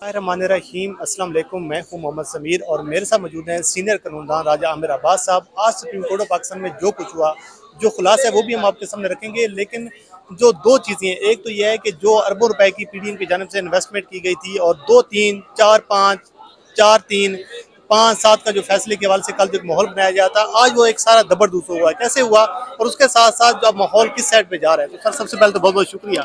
रहीम अस्सलाम वालेकुम। मैं हूं मोहम्मद समीर और मेरे साथ मौजूद हैं सीनियर कानूनदान राजा आमिर अब्बास साहब। आज सुप्रीम कोर्ट ऑफ पाकिस्तान में जो कुछ हुआ, जो खुलासा है वो भी हम आपके सामने रखेंगे। लेकिन जो दो चीज़ें हैं, एक तो यह है कि जो अरबों रुपए की पीडीएम की जानिब से इन्वेस्टमेंट की गई थी और 2-3, 4-5, 4-3, 5-7 का जो फैसले के हवाले से कल जो एक माहौल बनाया गया था, आज वो एक सारा दबरदूस हुआ है। कैसे हुआ और उसके साथ साथ जो माहौल किस साइड पे जा रहा है। तो सर सबसे पहले तो बहुत बहुत शुक्रिया।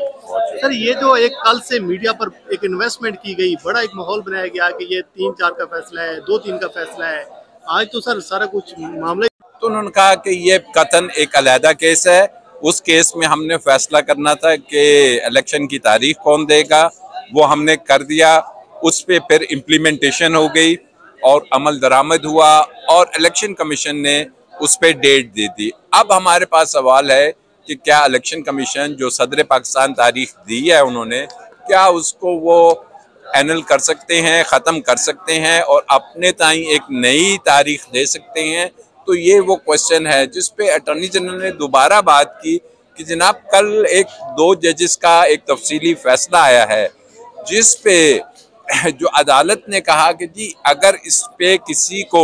सर ये जो एक कल से मीडिया पर एक इन्वेस्टमेंट की गई, बड़ा एक माहौल बनाया गया कि ये 3-4 का फैसला है, 2-3 का फैसला है, आज तो सर सारा कुछ मामले। तो उन्होंने कहा कि ये कतन एक अलहदा केस है। उस केस में हमने फैसला करना था कि इलेक्शन की तारीख कौन देगा, वो हमने कर दिया। उस पे फिर इम्प्लीमेंटेशन हो गई और अमल दरामद हुआ और इलेक्शन कमीशन ने उस पे डेट दे दी। अब हमारे पास सवाल है कि क्या इलेक्शन कमीशन जो सदर पाकिस्तान तारीख दी है उन्होंने, क्या उसको वो एनल कर सकते हैं, ख़त्म कर सकते हैं और अपने ताई एक नई तारीख दे सकते हैं। तो ये वो क्वेश्चन है जिस पे अटॉर्नी जनरल ने दोबारा बात की कि जनाब कल एक 2 जजेस का एक तफसीली फैसला आया है जिस पे जो अदालत ने कहा कि जी अगर इस पे किसी को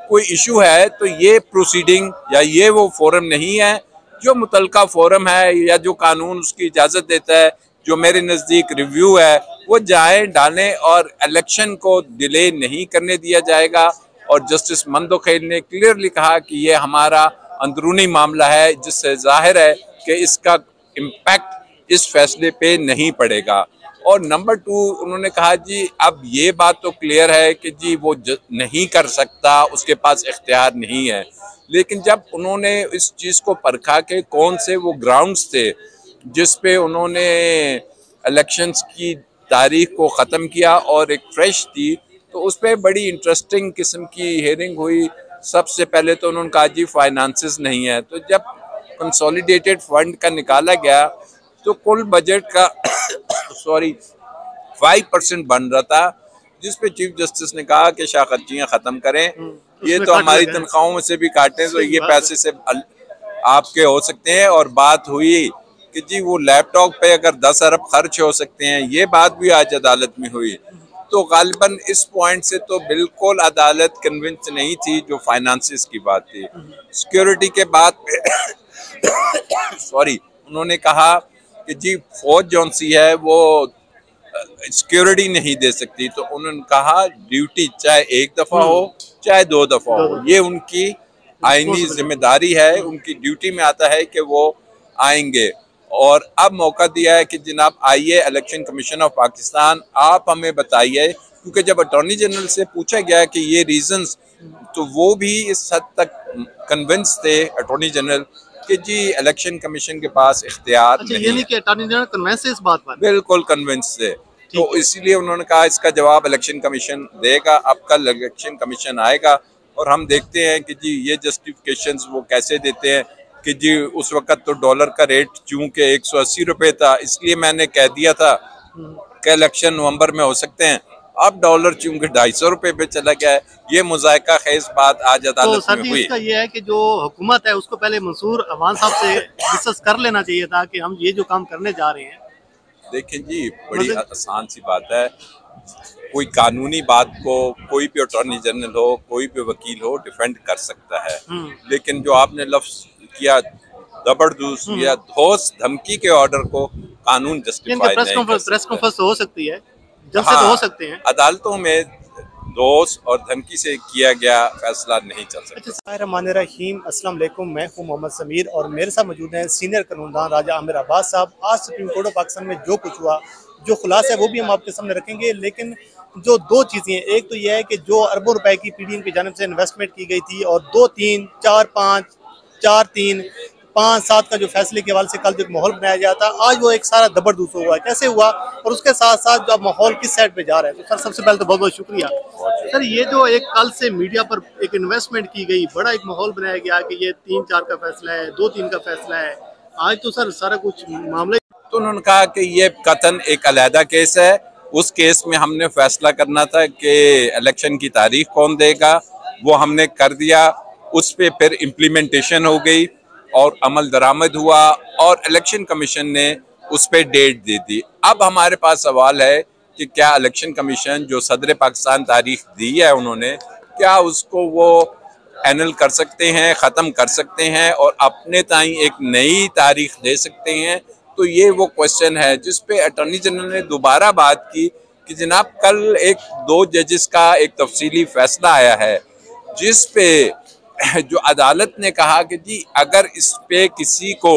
कोई इशू है तो ये प्रोसीडिंग या ये वो फोरम नहीं है। जो मुतलका फोरम है या जो कानून उसकी इजाज़त देता है, जो मेरे नज़दीक रिव्यू है, वो जाए डालें और इलेक्शन को डिले नहीं करने दिया जाएगा। और जस्टिस मंदोखेल ने क्लियरली कहा कि ये हमारा अंदरूनी मामला है जिससे जाहिर है कि इसका इम्पैक्ट इस फैसले पे नहीं पड़ेगा। और नंबर 2 उन्होंने कहा जी अब ये बात तो क्लियर है कि जी वो नहीं कर सकता, उसके पास इख्तियार नहीं है। लेकिन जब उन्होंने इस चीज़ को परखा के कौन से वो ग्राउंड्स थे जिस पे उन्होंने इलेक्शंस की तारीख को ख़त्म किया और एक फ्रेश थी, तो उस पर बड़ी इंटरेस्टिंग किस्म की हेयरिंग हुई। सबसे पहले तो उन्होंने कहा जी फाइनेंसेस नहीं है। तो जब कंसोलिडेटेड फंड का निकाला गया तो कुल बजट का 5% बन रहा था, जिस पे चीफ जस्टिस ने कहा कि शाखर्चियाँ ख़त्म करें, ये तो हमारी तनख्वाहों में से भी काटें तो ये पैसे से आपके हो सकते हैं। और बात हुई कि जी वो लैपटॉप पे अगर 10 अरब खर्च हो सकते हैं, ये बात भी आज अदालत में हुई। तो गालिबन इस पॉइंट से तो बिल्कुल अदालत कन्विंस नहीं थी जो फाइनेंसेस की बात थी। सिक्योरिटी के बाद उन्होंने कहा कि जी फौज जौन सी है वो सिक्योरिटी नहीं दे सकती। तो उन्होंने कहा ड्यूटी चाहे एक दफ़ा हो चाहे 2 दफ़ा हो, ये उनकी आईनी जिम्मेदारी है, उनकी ड्यूटी में आता है कि वो आएंगे। और अब मौका दिया है कि जनाब आइए इलेक्शन कमीशन ऑफ पाकिस्तान, आप हमें बताइए, क्योंकि जब अटॉर्नी जनरल से पूछा गया कि ये रीजंस, तो वो भी इस हद तक कन्विंस थे अटॉर्नी जनरल कि जी इलेक्शन कमीशन के पास इख्तियार नहीं है। कि अटॉर्नी जनरल कन्विंस है इस बात पर? बिल्कुल कन्विंस थे। तो इसीलिए उन्होंने कहा इसका जवाब इलेक्शन कमीशन देगा। अब कल इलेक्शन कमीशन आएगा और हम देखते हैं कि जी ये जस्टिफिकेशंस वो कैसे देते हैं कि जी उस वक्त तो डॉलर का रेट चूंकि 180 रुपये था, इसलिए मैंने कह दिया था कि इलेक्शन नवंबर में हो सकते हैं। अब डॉलर चूंकि 250 रुपये पे चला गया है। ये मुज़ायका खेज बात आज अदालत में हुई। इसका ये है कि जो हुकूमत है उसको पहले मंसूर अवान साहब से डिस्कस कर लेना चाहिए था कि हम ये जो काम करने जा रहे हैं। देखें जी बड़ी आसान सी बात है, कोई कानूनी बात को कोई भी अटॉर्नी जनरल हो, कोई भी वकील हो डिफेंड कर सकता है। लेकिन जो आपने लफ्ज किया जबरदस्त या धोस धमकी के ऑर्डर को कानून जस्टिफाई नहीं कर सकता। प्रेस कॉन्फ्रेंस हो सकती है, जब से तो हो सकते हैं। अदालतों में दोष और धमकी से किया गया फैसला नहीं चल सकता। रहीम अस्सलाम वालेकुम। मैं हूं मोहम्मद समीर और मेरे साथ मौजूद हैं सीनियर कानूनदान राजा आमिर अब्बास साहब। आज सुप्रीम कोर्ट ऑफ पाकिस्तान में जो कुछ हुआ, जो खुलासा है वो भी हम आपके सामने रखेंगे। लेकिन जो दो चीज़ें हैं, एक तो यह है कि जो अरबों रुपए की पीडीएम की जानिब से इन्वेस्टमेंट की गई थी और 2-3, 4-5, 4-3, 5-7 का जो फैसले के हवाले से कल जो एक माहौल बनाया गया था, आज वो एक सारा दबरदूस हुआ है। कैसे हुआ और उसके साथ साथ जो माहौल किस साइड पे जा रहा है। तो सर सबसे पहले तो बहुत बहुत शुक्रिया। सर ये जो एक कल से मीडिया पर एक इन्वेस्टमेंट की गई, बड़ा एक माहौल बनाया गया कि ये 3-4 का फैसला है, 2-3 का फैसला है, आज तो सर सारा कुछ मामले। तो उन्होंने कहा कि ये कतन एक अलहदा केस है। उस केस में हमने फैसला करना था कि इलेक्शन की तारीख कौन देगा, वो हमने कर दिया। उस पे फिर इम्प्लीमेंटेशन हो गई और अमल दरामद हुआ और इलेक्शन कमीशन ने उस पर डेट दे दी। अब हमारे पास सवाल है कि क्या इलेक्शन कमीशन जो सदर पाकिस्तान तारीख दी है उन्होंने, क्या उसको वो एनल कर सकते हैं, ख़त्म कर सकते हैं और अपने ताई एक नई तारीख दे सकते हैं। तो ये वो क्वेश्चन है जिस पे अटॉर्नी जनरल ने दोबारा बात की कि जनाब कल एक 2 जजेस का एक तफसीली फैसला आया है जिस पे जो अदालत ने कहा कि जी अगर इस पे किसी को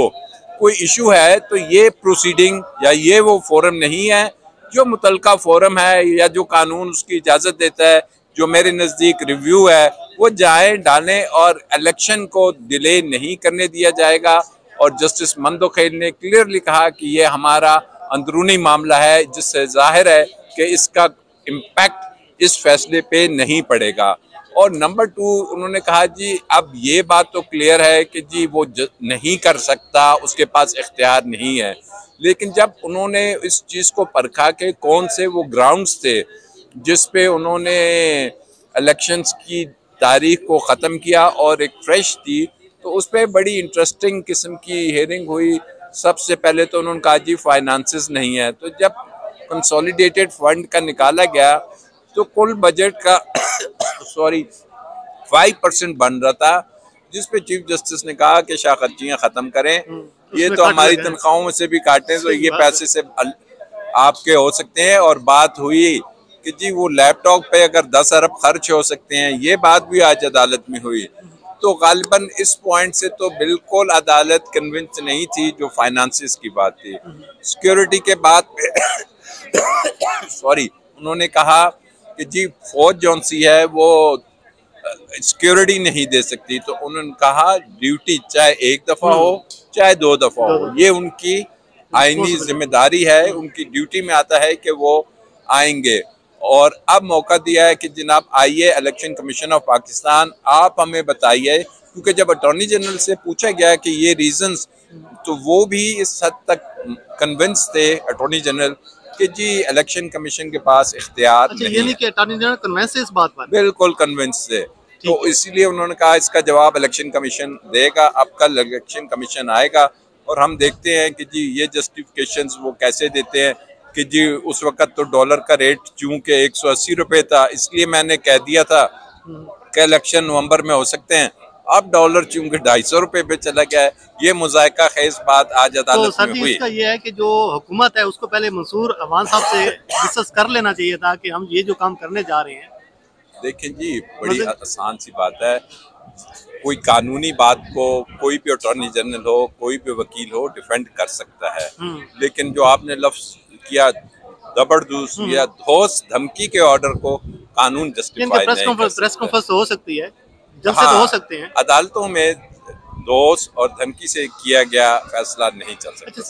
कोई इशू है तो ये प्रोसीडिंग या ये वो फोरम नहीं है। जो मुतलका फोरम है या जो कानून उसकी इजाज़त देता है, जो मेरे नज़दीक रिव्यू है, वो जाए डालें और इलेक्शन को डिले नहीं करने दिया जाएगा। और जस्टिस मंदोखेल ने क्लियरली कहा कि ये हमारा अंदरूनी मामला है जिससे जाहिर है कि इसका इम्पैक्ट इस फैसले पे नहीं पड़ेगा। और नंबर 2 उन्होंने कहा जी अब ये बात तो क्लियर है कि जी वो नहीं कर सकता, उसके पास इख्तियार नहीं है। लेकिन जब उन्होंने इस चीज़ को परखा के कौन से वो ग्राउंड्स थे जिस पे उन्होंने इलेक्शंस की तारीख को ख़त्म किया और एक फ्रेश थी, तो उस पर बड़ी इंटरेस्टिंग किस्म की हियरिंग हुई। सबसे पहले तो उन्होंने कहा जी फाइनेंसेस नहीं है। तो जब कंसोलिडेटेड फंड का निकाला गया तो कुल बजट का 5% बन रहा था, जिस पे चीफ जस्टिस ने कहा कि शाखर्चियाँ ख़त्म करें, ये तो हमारी तनख्वाहों में से भी काटें तो ये पैसे से आपके हो सकते हैं। और बात हुई कि जी वो लैपटॉप पे अगर 10 अरब खर्च हो सकते हैं, ये बात भी आज अदालत में हुई। तो गालिबन इस पॉइंट से तो बिल्कुल अदालत कन्विंस नहीं थी जो फाइनेंसेस की बात थी। सिक्योरिटी के बाद उन्होंने कहा कि जी फौज जौन सी है वो सिक्योरिटी नहीं दे सकती। तो उन्होंने कहा ड्यूटी चाहे एक दफ़ा हो चाहे 2 दफ़ा हो, ये उनकी आईनी जिम्मेदारी है, उनकी ड्यूटी में आता है कि वो आएंगे। और अब मौका दिया है कि जनाब आइए इलेक्शन कमीशन ऑफ पाकिस्तान, आप हमें बताइए, क्योंकि जब अटॉर्नी जनरल से पूछा गया कि ये रीजंस, तो वो भी इस हद तक कन्विंस थे अटॉर्नी जनरल कि जी इलेक्शन कमीशन के पास इख्तियार नहीं है। कि अटॉर्नी जनरल कन्विंस है इस बात पर? बिल्कुल कन्विंस थे। तो इसीलिए उन्होंने कहा इसका जवाब इलेक्शन कमीशन देगा। अब कल इलेक्शन कमीशन आएगा और हम देखते हैं कि जी ये जस्टिफिकेशंस वो कैसे देते हैं कि जी उस वक्त तो डॉलर का रेट चूंकि 180 रुपये था, इसलिए मैंने कह दिया था कि इलेक्शन नवंबर में हो सकते हैं। अब डॉलर चूंकि 250 रुपये पे चला गया है। ये मुज़ायका खेज बात आज अदालत में हुई। इसका ये है कि जो हुकूमत है उसको पहले मंसूर अवान साहब से डिस्कस कर लेना चाहिए था कि हम ये जो काम करने जा रहे हैं। देखें जी बड़ी आसान सी बात है, कोई कानूनी बात को कोई भी अटॉर्नी जनरल हो, कोई भी वकील हो डिफेंड कर सकता है। लेकिन जो आपने लफ्ज किया जबरदस्त या ठोस धमकी के ऑर्डर को कानून जस्टिफाई नहीं कर सकता। प्रेस कॉन्फ्रेंस हो सकती है, जब से तो हो सकते हैं। अदालतों में दोष और धमकी से किया गया फैसला नहीं चल सकता।